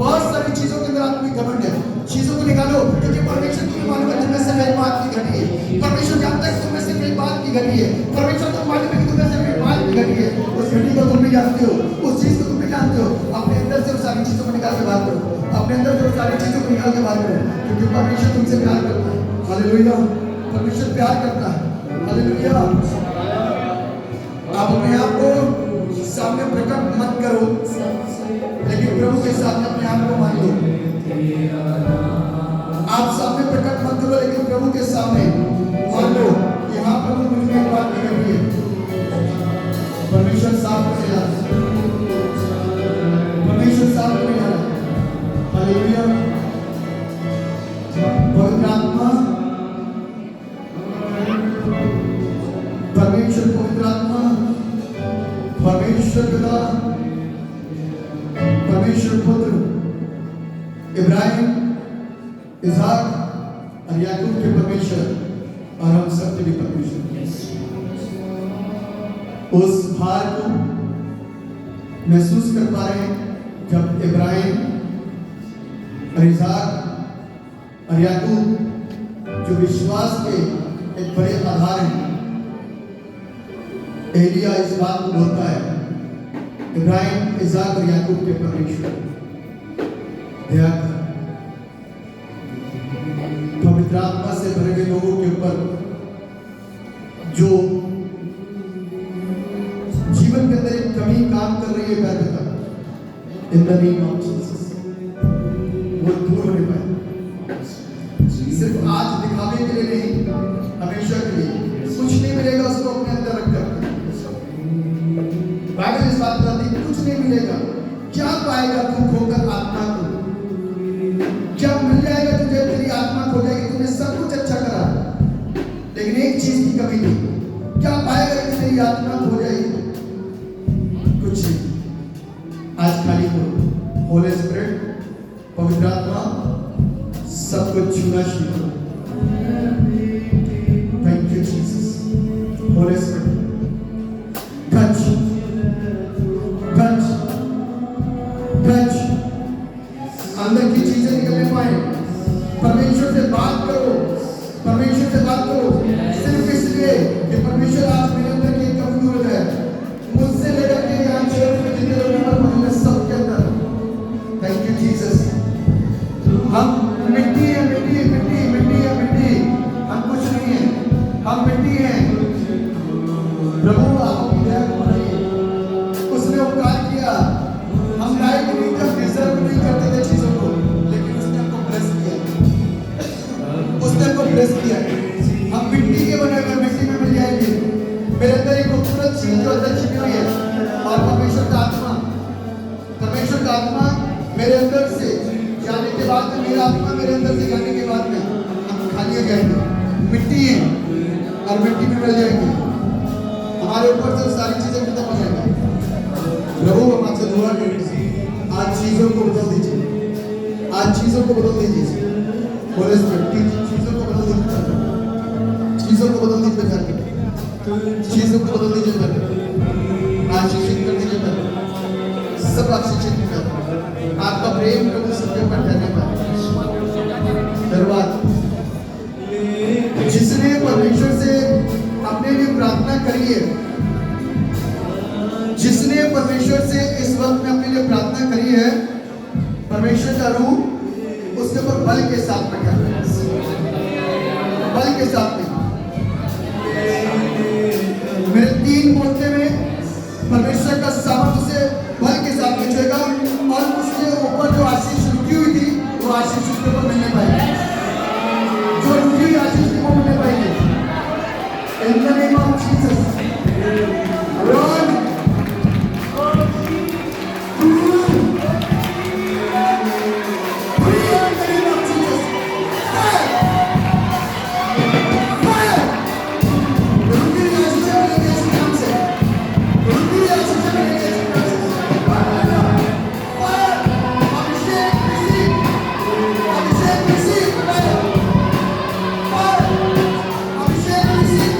बहुत सारी चीजों के अंदर आत्मिक घमंड है। चीजों को निकालो, क्योंकि परमेश्वर तुम्हें मालूम है तुम्हें सिर्फ एक बात की घटी है। परमेश्वर जानता है तुम्हें सिर्फ एक बात की घटी है। परमेश्वर को मालूम है कि तुम्हें सिर्फ एक बात की घटी है। उस घटी को तुम भी जानते हो, उस चीज को तुम भी जानते हो। अपने अंदर से उस सारी चीजों को निकाल के बाहर करो, अपने अंदर से उस सारी चीजों को निकाल के बाहर करो, क्योंकि परमेश्वर तुमसे प्यार करता है। हालेलुया। परमेश्वर प्यार करता है। हालेलुया। आप अपने आप को सामने प्रकट मत करो, लेकिन प्रभु के सामने अपने आप को मान लो। आप सामने प्रकट मत करो, लेकिन प्रभु के सामने मान लो कि हाँ प्रभु मुझे एक बात की घटी है। परमेश्वर साफ कर रहा है, परमेश्वर साफ कर रहा है। हालेलुया। पवित्र आत्मा, परमेश्वर पवित्र आत्मा, परमेश्वर पिता, परमेश्वर पुत्र, इब्राहिम, इसहाक और याकूब के परमेश्वर, और हम सब के भी परमेश्वर। उस भार को महसूस कर पा रहे हैं जब इब्राहिम और इसहाक और याकूब, जो विश्वास के एक बड़े आधार हैं, एलिया इस बात को बोलता है, इब्राहिम, इसहाक और याकूब के परमेश्वर, दया कर। पवित्र आत्मा से भरे हुए लोगों के ऊपर जो जीवन के अंदर एक कमी काम कर रही है, इन द नेम ऑफ जीसस वो दूर होने पाए। सिर्फ आज दिखावे के लिए नहीं, हमेशा के लिए। कुछ नहीं मिलेगा उसको अपने अंदर रखकर। बाइबल इस बात बताती है, कुछ नहीं मिलेगा। क्या पाएगा तू खोकर आत्मा को? क्या मिल जाएगा तुझे? तेरी आत्मा खो जाएगी। तूने सब कुछ अच्छा करा, लेकिन एक चीज की कमी थी। क्या पाएगा कि तेरी आत्मा खो जाएगी? कुछ नहीं। आज खाली करो, होली स्पिरिट, पवित्र आत्मा, सब कुछ छूना शुरू करो। Thank you Jesus. Holi spirit, touch touch touch, अंदर की चीजें निकलने पाए। परमेश्वर से बात करो, परमेश्वर से बात करो, सिर्फ इसलिए कि परमेश्वर आज मेरे अंदर की कमी दूर है। मुझसे लेकर के यहाँ चर्च में जितने लोग हैं, मौजूद हैं, सबके अंदर। Thank you Jesus. हम मिट्टी है, मिट्टी मिट्टी मिट्टी है, मिट्टी। हम कुछ नहीं है, हम मिट्टी हैं। प्रभु आप अपनी दया को बढ़ाइए। उसने उपकार किया, हम लायक नहीं थे, डिजर्व नहीं करते थे चीजों को, लेकिन उसने हमको ब्लेस किया, उसने हमको ब्लेस किया। हम मिट्टी के बने हुए, मिट्टी में मिल जाएंगे। मेरे अंदर एक खूबसूरत चीज जो अंदर छिपी हुई है, और परमेश्वर का आत्मा, परमेश्वर का आत्मा मेरे अंदर से जाने के बाद में, मेरा आत्मा मेरे अंदर से जाने के बाद में हम खाली हो जाएंगे। मिट्टी है और मिट्टी में मिल जाएंगे। हमारे ऊपर से सारी चीजें खत्म हो जाएंगी। प्रभु हम आपसे दुआ करते हैं, आज चीजों को बदल दीजिए, आज चीजों को बदल दीजिए। होली स्पिरिट चीजों को बदल दीजिए, चीजों को बदल दीजिए करके, चीजों को बदल दीजिए करके, आशीषित कर दीजिए करके, सब आशीषित कर। आपका प्रेम प्रभु सबके ऊपर ठहरने पाए। धन्यवाद। जिसने परमेश्वर से अपने लिए प्रार्थना करी है, जिसने परमेश्वर से इस वक्त में अपने लिए प्रार्थना करी है, परमेश्वर का रूह उसके ऊपर बल के साथ बैठा है, बल के साथ में। मेरे 3 बोलते में परमेश्वर का सामर्थ्य उसे बल के साथ बचेगा और उसके ऊपर जो आशीष रुकी हुई थी वो आशीष उसके ऊपर मिलने पाएगी, जो रुकी हुई आशीष को मिलने पाएगी। In the name of Jesus. One, two, three, in the name of Jesus. Fire! Fire! रुकी हुई आशीष को मिलने के नाम से, रुकी हुई आशीष को मिलने के नाम से। Fire! अभिषेक receive, अभिषेक receive, fire! Fire! अभिषेक receive.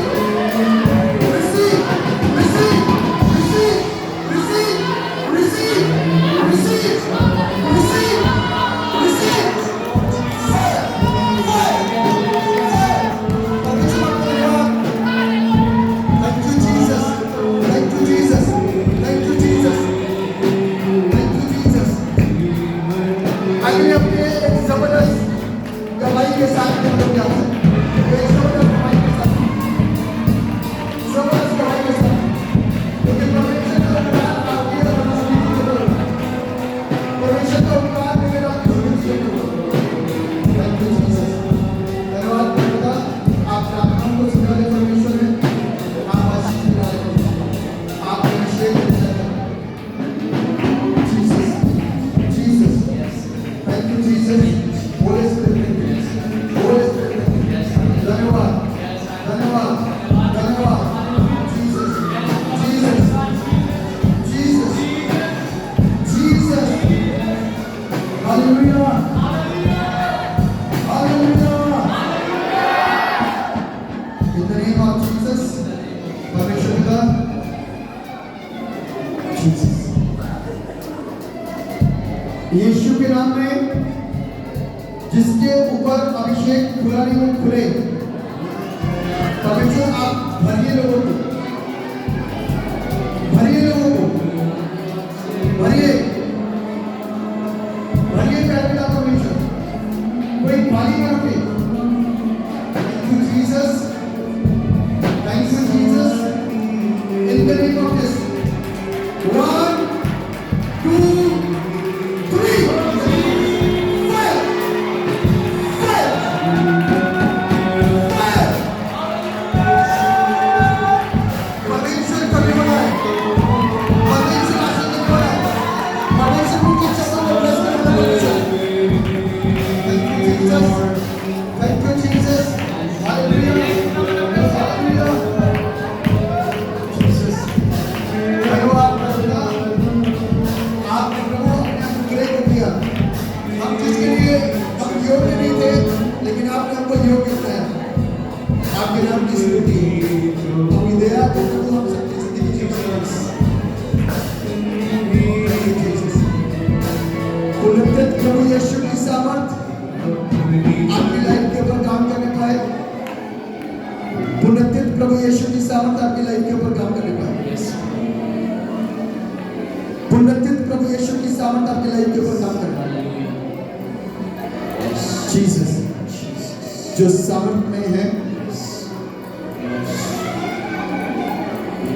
के साथ में लोग जाते हैं, एक जबरदस्त गवाही के साथ, जबरदस्त गवाही के साथ, क्योंकि परमेश्वर का उपकार आपकी और हमारी जिंदगी में हो, परमेश्वर का उपकार मेरे और आपकी जिंदगी में हो। Thank you Jesus। धन्यवाद पिता, आप प्रार्थनाओं को सुना ले परमेश्वर में, आप आशीष दिला रहे, आप अभिषेक दे रहे हैं। Jesus, Jesus, thank you Jesus। Holy Spirit, Holy Spirit, धन्यवाद, धन्यवाद, धन्यवाद, Jesus, Jesus, Jesus, Jesus, Hallelujah, Hallelujah, in the name of Jesus, परमेश्वर का Jesus, यीशु के नाम में जिसके ऊपर अभिषेक खुलानी में खुले, परमेश्वर आप भरिए लोगों को, भरिए लोगों को, भरिए, भरिए प्यारे पिता परमेश्वर, कोई खाली ना रखे। Thank you Jesus, thank you Jesus, in the name of Jesus। 1, 2, 3, fire! परमेश्वर करने वाला है, परमेश्वर आशीष देने वाला है, परमेश्वर उनकी इच्छा को bless करने वाला है। Thank you Jesus, hallelujah, hallelujah, Jesus, धन्यवाद प्रभु, आपने प्रभु अपने अनुग्रह को दिया, हम जिसके लिए हम योग्य नहीं थे, लेकिन आपने हमको योग्य बनाया, आपके नाम की स्तुति, आपकी दया को प्रभु हम सबकी जिंदगी जीवन। पुनरुत्थित प्रभु यीशु की सामर्थ आपकी लाइफ के ऊपर काम करने पाए, पुनरुत्थित प्रभु यीशु की सामर्थ आपकी लाइफ के ऊपर काम करने पाए, पुनरुत्थित प्रभु यीशु की सामर्थ आपकी लाइफ के ऊपर काम करने पाए। जीसस जो सामर्थ में है,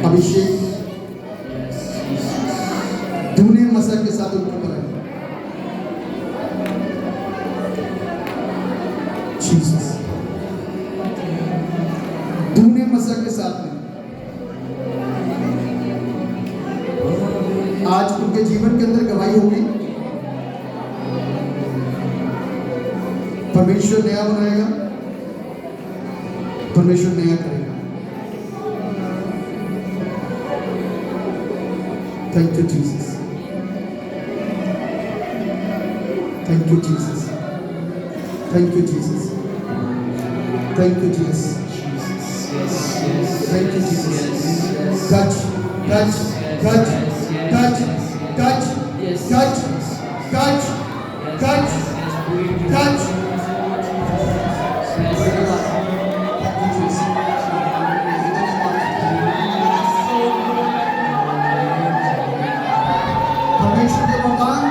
अभिषेक दूने मसर के साथ ऊपर पर है। जीसस दूने मसर के साथ में आज उनके जीवन के अंदर गवाही होगी, परमेश्वर नया बनाएगा, परमेश्वर नया करेगा। Thank you Jesus. Thank you, Jesus. Thank you, Jesus. Thank you, Jesus. Thank you, Jesus. Touch, touch, touch, touch, touch, touch, touch, touch, touch. Thank you, Jesus. परमेश्वर के वरदान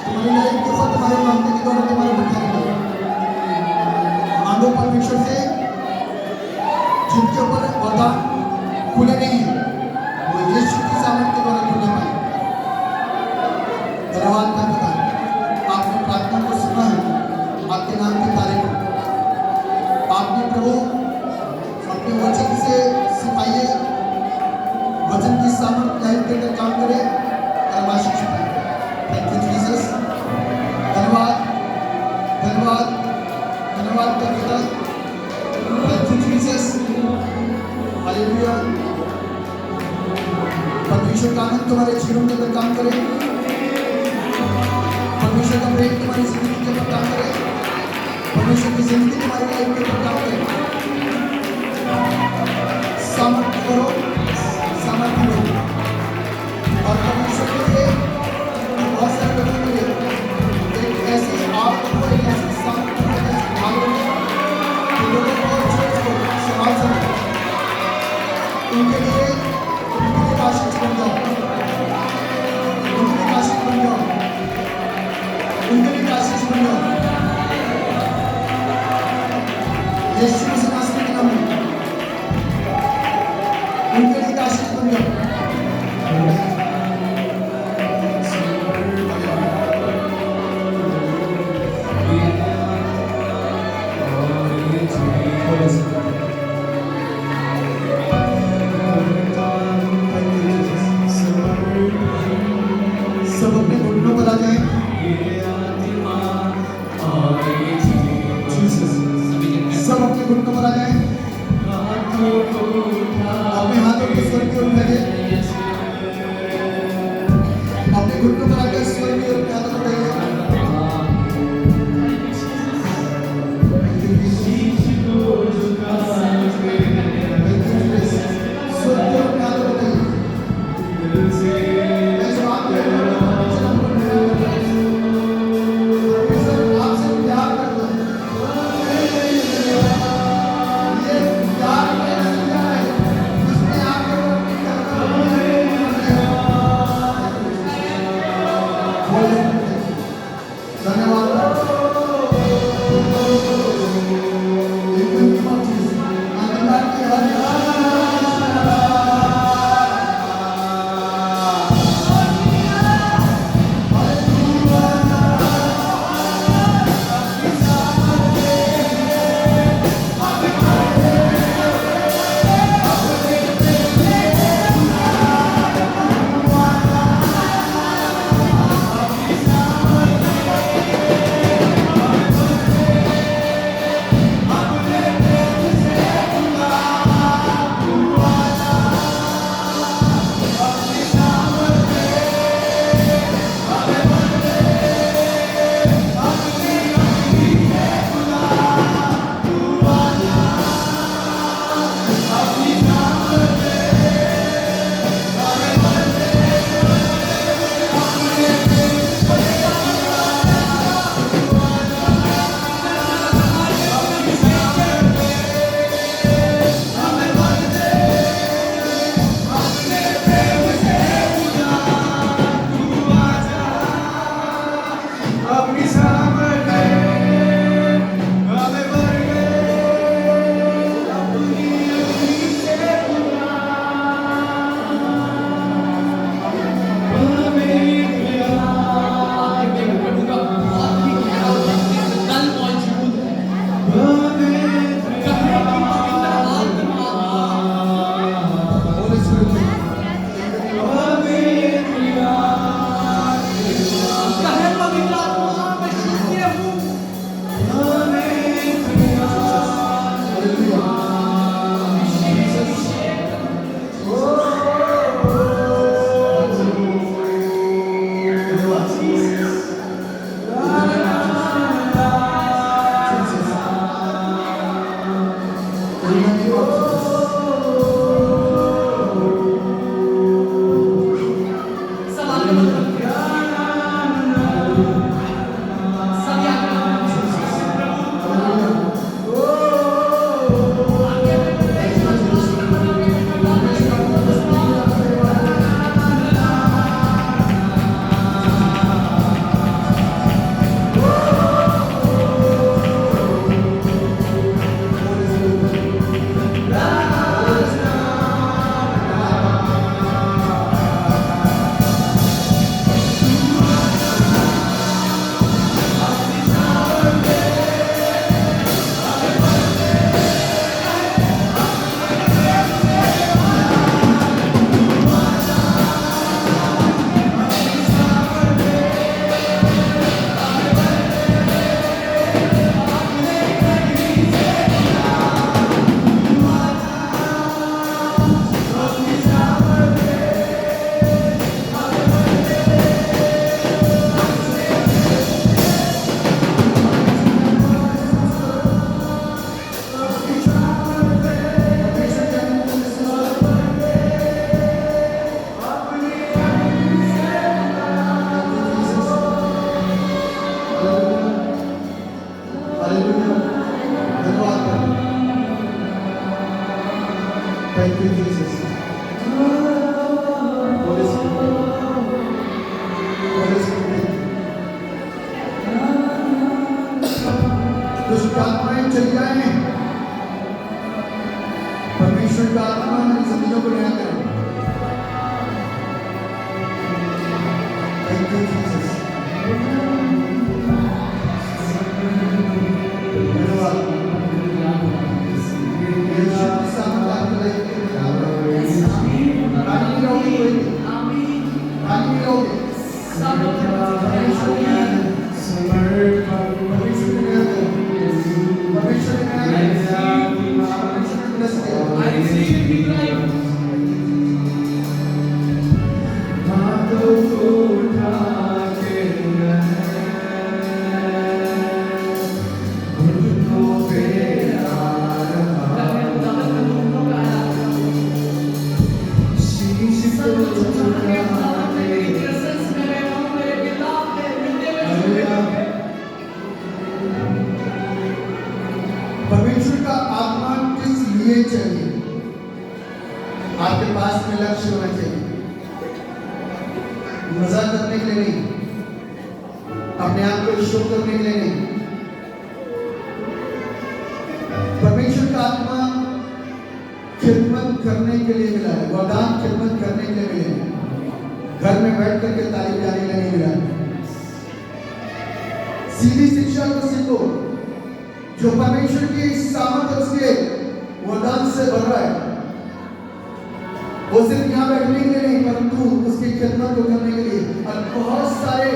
तुम्हारी लाइफ के ऊपर, तुम्हारे मांगने के द्वारा तुम्हारे बचाएंगे। मांगो परमेश्वर से, जिनके ऊपर वरदान खुले नहीं है वो यीशु की सामर्थ के द्वारा खुले पाए। धन्यवाद का पिता, आपने प्रार्थना को सुना है, आपके नाम के तारे को आपने प्रभु अपने वचन से सिखाइए, वचन की सामर्थ लाइफ के अंदर काम करे और आशीष पाए। Thank you Jesus. धन्यवाद, धन्यवाद, धन्यवाद का पिता। Thank you Jesus. हालेलुया। परमेश्वर का आनंद तुम्हारे जीवन के अंदर काम करे, परमेश्वर का प्रेम तुम्हारी जिंदगी के अंदर काम करे, परमेश्वर की जिंदगी तुम्हारी लाइफ के अंदर काम करे। सामर्थ्य करो, सामर्थ्य लो, और परमेश्वर के लिए बहुत सारे लोगों के लिए एक ऐसी आग को, एक ऐसी सामर्थ्य को, एक ऐसी भावना कि लोगों को चीज को संभाल सके। उनके लिए आशीष बन जाओ, उनके लिए आशीष बन जाओ, उनके लिए आशीष बन जाओ। यीशु मसीह नासरी के नाम में उनके लिए आशीष बन जाओ। सब अपने घुटनों पर आ जाएं। सब अपने घुटनों पर आ जाएं। अपने हाथों को स्वर्ग की ओर उठाइए। अपने घुटनों पर आकर स्वर्ग की ओर हाथों को उठाइए। स्वर्ग की ओर हाथों को उठाइए। मैं जवाब दे रहा हूं, परमेश्वर आपसे प्यार करता है। ये प्यार का नतीजा है, उसने आपके ऊपर धन्यवाद। दुष्ट आत्माएं चली जाए। परमेश्वर का आत्मा हमारी जिंदगियों को नया करे। Thank you, Jesus. धन्यवाद। यीशु के सामने आपकी लाइफ के लिए रानी रहोगे कोई नहीं। रानी रहोगे। परमेश्वर I receive new life. परमेश्वर का आत्मा किस लिए चाहिए? आपके पास में लक्ष्य होना चाहिए। मजा करने के लिए नहीं, अपने आप को शो करने के लिए नहीं। परमेश्वर का आत्मा खिदमत करने के लिए मिला है, वरदान खिदमत करने के लिए मिले हैं। घर में बैठ करके तारीफ गाने के लिए नहीं मिला है। सीधी शिक्षा को सीखो जो परमेश्वर की सामर्थ उसके वरदान से भर रहा है। वो सिर्फ यहाँ बैठने के लिए नहीं, परंतु उसकी खिदमत को करने के लिए और बहुत सारे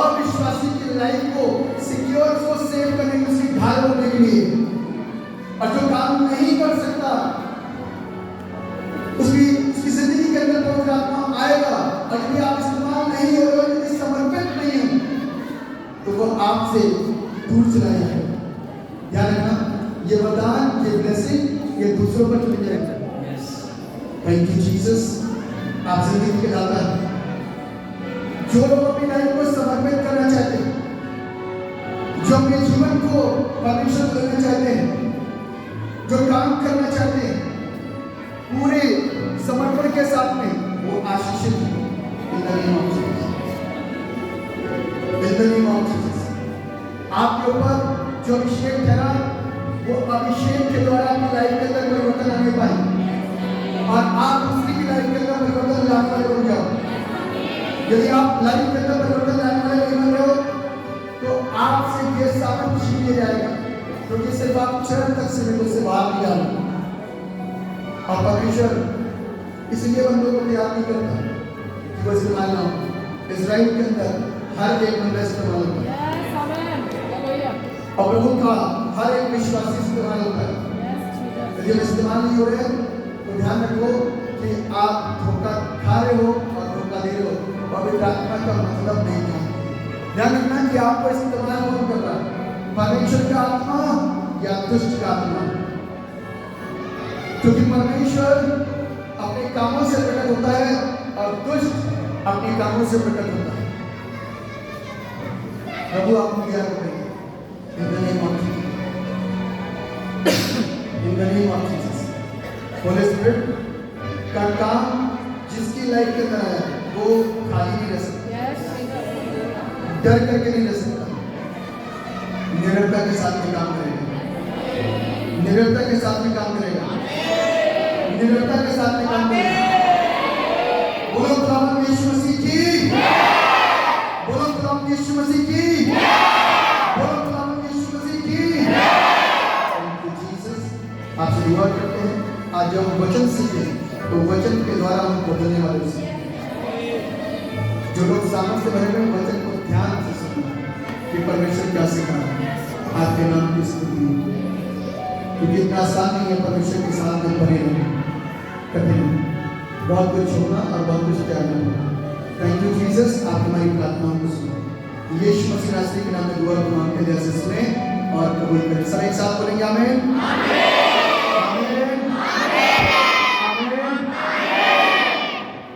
अविश्वासी की लाइफ को सिक्योर को सेव करने की उसकी ढाल होने के लिए। और जो काम नहीं कर सकता उसकी जिंदगी के अंदर पवित्र आत्मा आएगा। और यदि आप इस्तेमाल नहीं हो रहे हो, यदि समर्पित नहीं हो, तो वो आपसे दूर चला जाएगा। ध्यान रखना, ये वरदान, ये ब्लेसिंग, ये दूसरों पर चली जाएगा। Thank you Jesus. आप जिंदगी के दाता हैं। जो लोग अपनी लाइफ को समर्पित करना चाहते हैं, जो अपने जीवन को परमेश्वर को देना चाहते हैं, जो काम करना चाहते हैं पूरे समर्पण के साथ में, वो आशीषित हैं। इन the name of Jesus, in the name of Jesus. आपके ऊपर जो अभिषेक ठहरा, वो अभिषेक के द्वारा आपकी लाइफ के अंदर परिवर्तन आने पाए और आप दूसरी की लाइफ के अंदर परिवर्तन लाने वाले बन जाओ। यदि आप लाइफ के अंदर परिवर्तन लाने वाले नहीं बन रहे हो, तो आपसे ये सामर्थ छीन लिया जाएगा, क्योंकि सिर्फ आप चरण तक सीमित, उससे बाहर नहीं जाओगे। और परमेश्वर इसलिए बंदों को तैयार नहीं करता कि वो इस्तेमाल ना हो। इजराइल के अंदर हर एक बंदा इस्तेमाल होता है और प्रभु का हर एक विश्वासी इस्तेमाल होता है। यदि हम इस्तेमाल नहीं हो रहे हैं, तो ध्यान रखो कि आप धोखा खा रहे हो और धोखा दे रहे हो। पवित्र आत्मा का मतलब नहीं जानते। ध्यान रखना कि आपको इस्तेमाल कौन कर रहा है, परमेश्वर का आत्मा या दुष्ट का आत्मा। क्योंकि परमेश्वर अपने कामों से प्रकट होता है और दुष्ट अपने कामों से प्रकट होता है। प्रभु आपको क्या करेंगे? In the name of Jesus. In the name of Jesus. Holy Spirit का काम जिसकी लाइफ के अंदर है, वो खाली नहीं रह सकता, डर करके नहीं रह सकता। निरंतरता के साथ में काम करेगा, निरंतरता के साथ में काम करेगा, निरंतरता के साथ में काम करेगा। बोलो खुदावंद यीशु मसीह की, बोलो खुदावंद यीशु मसीह की, बोलो खुदावंद यीशु मसीह की। Thank you Jesus. आपसे दुआ करते हैं, आज जब हम वचन सीखे तो वचन के द्वारा हम बदलने वाले सीखे। जो लोग सामने से भरे हुए वचन को ध्यान से सुनना कि परमेश्वर क्या सिखा रहा है। आपके नाम की स्तुति हो, क्योंकि इतना आसान नहीं है परमेश्वर के साथ में बने रहना, कठिन है। बहुत कुछ होना और बहुत कुछ त्यागना होगा। Thank you Jesus. आप हमारी प्रार्थनाओं को सुनो। यीशु मसीह नासरी के नाम में दुआ को मांगते हैं, जैसे सुने और कबूल करें। सब एक साथ बोलेंगे आमीन।